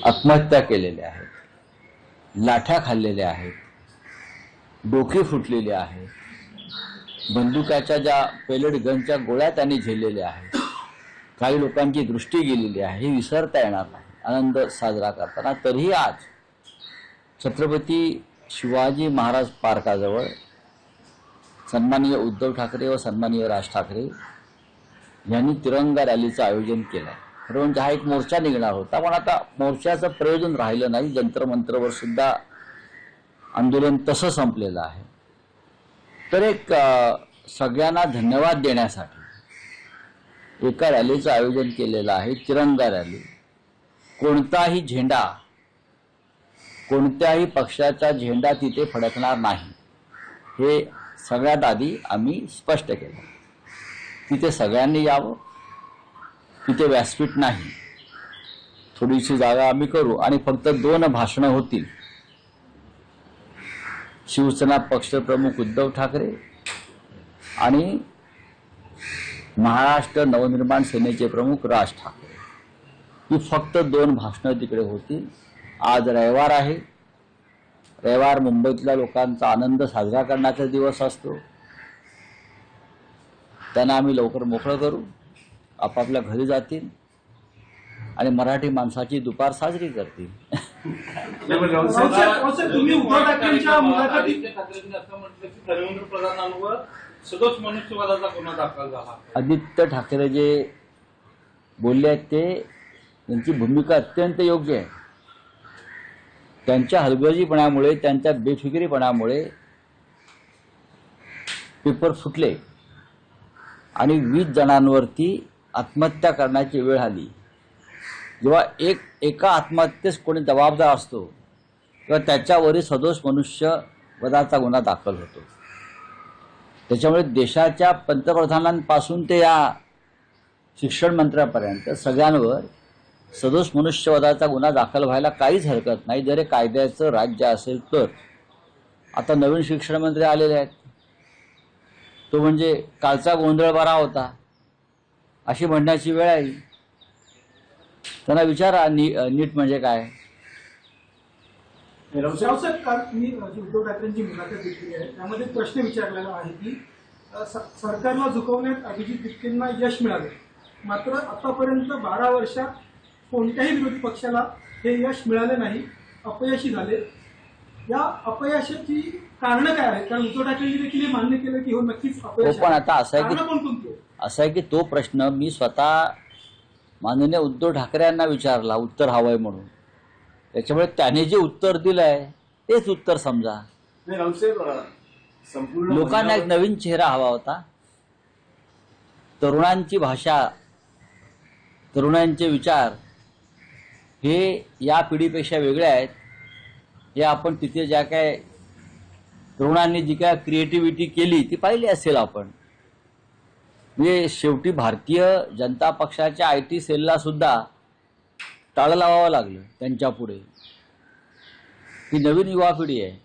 आत्महत्या केलेल्या आहेत, लाठ्या खाल्लेल्या आहेत, डोके फुटलेले आहेत, बंदुकाच्या ज्या पेलेट गनच्या गोळ्या त्यांनी झेललेल्या आहेत, काही लोकांची दृष्टी गेलेली आहे, हे विसरता येणार नाही आनंद साजरा करताना. तरीही आज छत्रपती शिवाजी महाराज पार्काजवळ सन्माननीय उद्धव ठाकरे व सन्माननीय राज ठाकरे यांनी तिरंगा रॅलीचं आयोजन केलं. खरं म्हणजे हा एक मोर्चा निघणार होता, पण आता मोर्चाचं प्रयोजन राहिलं नाही. जंतर मंतरवर सुद्धा आंदोलन तसं संपलेलं आहे. तर एक सगळ्यांना धन्यवाद देण्यासाठी एका रॅलीचं आयोजन केलेलं आहे, तिरंगा रॅली. कोणताही झेंडा, कोणत्याही पक्षाचा झेंडा तिथे फडकणार नाही, हे सगळ्यात आधी आम्ही स्पष्ट केलं. तिथे सगळ्यांनी यावं, तिथे व्यासपीठ नाही, थोडीशी जागा आम्ही करू आणि फक्त 2 भाषणं होतील. शिवसेना पक्षप्रमुख उद्धव ठाकरे आणि महाराष्ट्र नवनिर्माण सेनेचे प्रमुख राज ठाकरे, ही फक्त 2 भाषणं तिकडे होतील. आज रविवार आहे. रविवार मुंबईतल्या लोकांचा आनंद साजरा करण्याचा दिवस असतो. त्यांना आम्ही लवकर मोकळं करू, आपापल्या घरी जातील आणि मराठी माणसाची दुपार साजरी करतील. तुम्ही उद्धव ठाकरेंच्या मुलाखतीत असं म्हटलं की धर्मेंद्र प्रधानांवर सदोष मनुष्यवादाचा गुन्हा दाखल झाला. आदित्य ठाकरे जे बोलले आहेत ते, त्यांची भूमिका अत्यंत योग्य आहे. त्यांच्या हलगर्जीपणामुळे, त्यांच्या बेफिकिरीपणामुळे पेपर फुटले आणि 20 जणांवरती आत्महत्या करण्याची वेळ आली. जेव्हा एका आत्महत्येस कोणी जबाबदार असतो तेव्हा त्याच्यावरही सदोष मनुष्यवधाचा गुन्हा दाखल होतो. त्याच्यामुळे देशाच्या पंतप्रधानांपासून ते या शिक्षण मंत्र्यापर्यंत सगळ्यांवर सदोष मनुष्यवधाचा गुन्हा दाखल व्हायला काहीच हरकत नाही, जर कायद्याचं राज्य असेल तर. आता नवीन शिक्षण मंत्री आलेले आहेत, तो म्हणजे कालचा गोंधळ बरा होता अशी म्हणण्याची वेळ आहे. त्यांना विचारा नीट म्हणजे काय. मी उद्धव ठाकरेंची मुलाखत घेतली आहे, त्यामध्ये प्रश्न विचारलेला आहे की सरकारला झुकवण्यात अभिजित बिटकेंना यश मिळाले, मात्र आतापर्यंत 12 वर्षात कोणत्याही विरोधी पक्षाला हे यश मिळाले नाही, अपयशी झाले. या अपयशाची कारणं काय आहेत? कारण उद्धव ठाकरेंनी देखील हे मान्य केलं की हो नक्कीच अपयश. पण आता असं आहे की तो प्रश्न मी स्वतः माननीय उद्धव ठाकरे यांना विचारला, उत्तर हवंय म्हणून. त्याच्यामुळे त्याने जे उत्तर दिलंय तेच उत्तर समजा. लोकांना एक नवीन चेहरा हवा होता. तरुणांची भाषा, तरुणांचे विचार हे या पिढीपेक्षा वेगळे आहेत. हे आपण तिथे ज्या काय तरुणांनी जी काय क्रिएटिव्हिटी केली ती पाहिली असेल आपण. म्हणजे शेवटी भारतीय जनता पक्षाच्या IT सेलला सुद्धा टाळं लावावं लागलं त्यांच्या पुढे. ही नवीन युवा पिढी आहे.